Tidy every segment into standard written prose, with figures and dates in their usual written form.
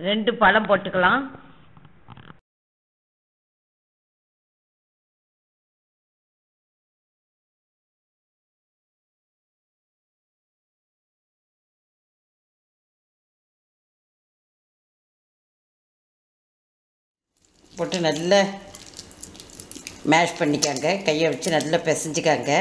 2 பழம் போட்டுக்கலாம். போட்டு நல்லா மேஷ் பண்ணிக்காங்க. கையை வச்சு நல்லா பிசைஞ்சிக்காங்க.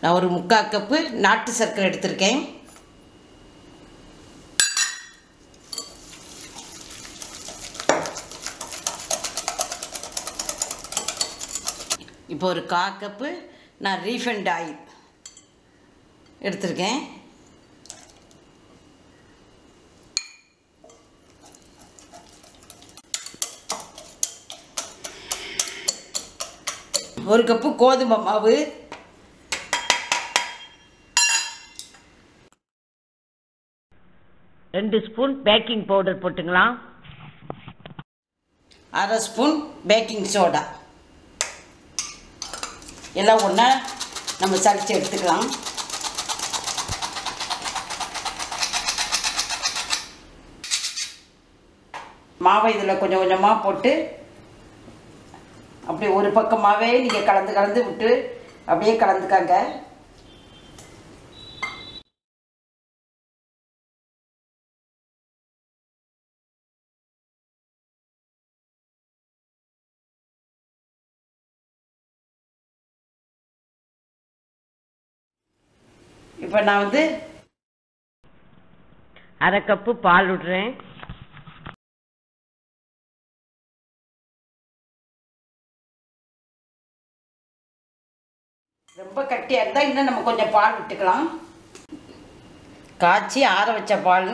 நான் ஒரு 3/4 கப்பு நாட்டு சர்க்கரை எடுத்திருக்கேன். இப்போ ஒரு 1/4 கப்பு நான் ரீஃபைண்ட் ஆயில் எடுத்திருக்கேன். ஒரு கப்பு கோதுமை மாவு, 2 ஸ்பூன் பேக்கிங் பவுடர் போட்டுக்கலாம். 1/2 ஸ்பூன் பேக்கிங் சோடா. எல்லாம் ஒன்றா நம்ம சளிச்சு எடுத்துக்கலாம். மாவை இதில் கொஞ்சம் கொஞ்சமாக போட்டு அப்படி ஒரு பக்கமாகவே நீங்கள் கலந்து விட்டு அப்படியே கலந்துக்காங்க. இப்போ நான் 1/2 கப்பு பால் விடுறேன். ரொம்ப கட்டியாக இருந்தால் இன்னும் நம்ம கொஞ்சம் பால் விட்டுக்கலாம். காய்ச்சி ஆற வச்ச பால்.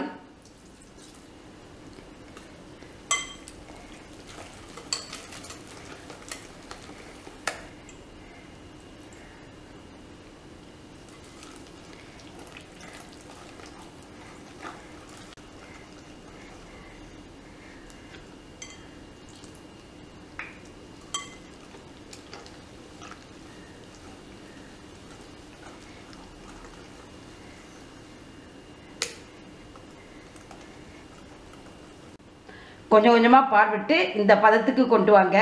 கொஞ்சம் கொஞ்சமாக பால் விட்டு இந்த பதத்துக்கு கொண்டு வாங்க.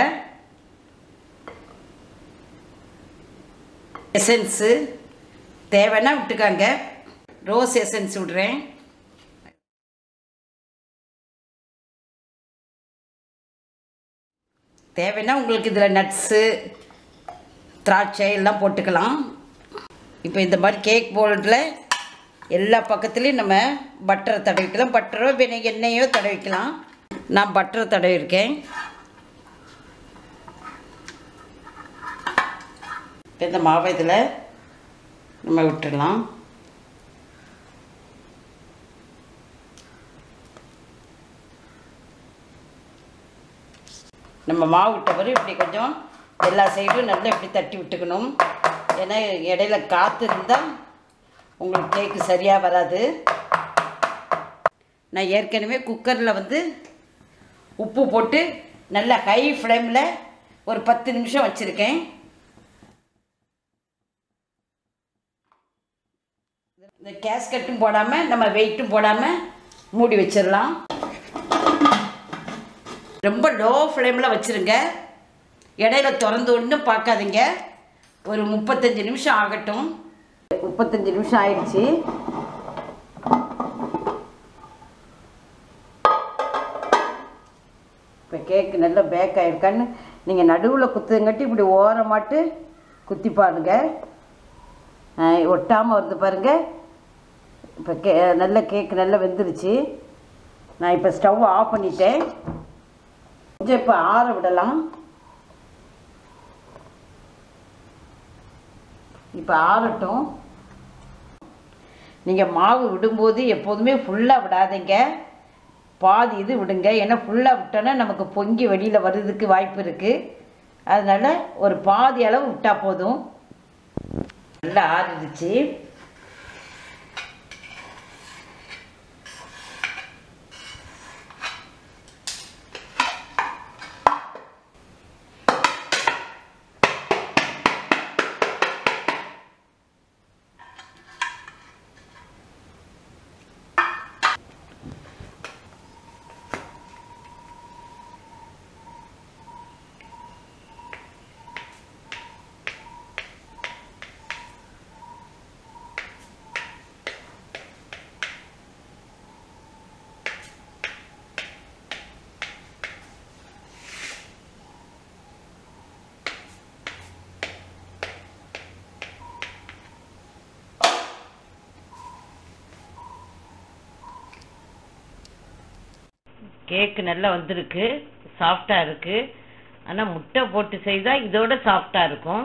எசன்ஸு தேவைன்னா விட்டுக்காங்க. ரோஸ் எசன்ஸ் விடுறேன். தேவைன்னா உங்களுக்கு இதில் நட்ஸு திராட்சை எல்லாம் போட்டுக்கலாம். இப்போ இந்த மாதிரி கேக் போல்டில் எல்லா பக்கத்துலேயும் நம்ம பட்டரை தடவிக்கலாம். பட்டரோ எண்ணெயோ தடவிக்கலாம். நான் பட்டரை தடவிருக்கேன். இந்த மாவை இதில் நம்ம விட்டுடலாம். நம்ம மாவு விட்ட பிறகு இப்படி கொஞ்சம் எல்லா சைடும் நல்லா இப்படி தட்டி விட்டுக்கணும். ஏன்னா இடையில காற்று இருந்தால் உங்களுக்கு கேக்கு சரியாக வராது. நான் ஏற்கனவே குக்கரில் உப்பு போட்டு நல்லா ஹை ஃப்ளேமில் ஒரு 10 நிமிஷம் வச்சுருக்கேன். இந்த கேஸ்கட்டும் போடாமல் நம்ம வெயிட்டும் போடாமல் மூடி வச்சிடலாம். ரொம்ப லோ ஃப்ளேமில் வச்சுருங்க. இடையில திறந்து ஒன்றும் பார்க்காதீங்க. ஒரு 35 நிமிஷம் ஆகட்டும். 35 நிமிஷம் ஆயிடுச்சு. இப்போ கேக்கு நல்லா பேக் ஆகிருக்கான்னு நீங்கள் நடுவில் குத்துங்கட்டி இப்படி ஓரமாட்டு குத்தி பாருங்கள். ஒட்டாமல் வருது பாருங்கள். இப்போ நல்ல கேக்கு நல்லா வெந்துருச்சு. நான் இப்போ ஸ்டவ் ஆஃப் பண்ணிட்டேன். கொஞ்சம் இப்போ ஆற விடலாம். இப்போ ஆறட்டும். நீங்கள் மாவு விடும்போது எப்போதுமே ஃபுல்லாக விடாதீங்க. பாதி இது விடுங்க. ஏன்னா ஃபுல்லாக விட்டோன்னா நமக்கு பொங்கி வெளியில் வர்றதுக்கு வாய்ப்பு இருக்குது. அதனால் ஒரு பாதி அளவு விட்டால் போதும். நல்லா ஆறிடுச்சு. கேக் நல்லா வந்திருக்கு, சாஃப்டாக இருக்குது. ஆனால் முட்டை போட்டு செய்தால் இதோட சாஃப்டாக இருக்கும்.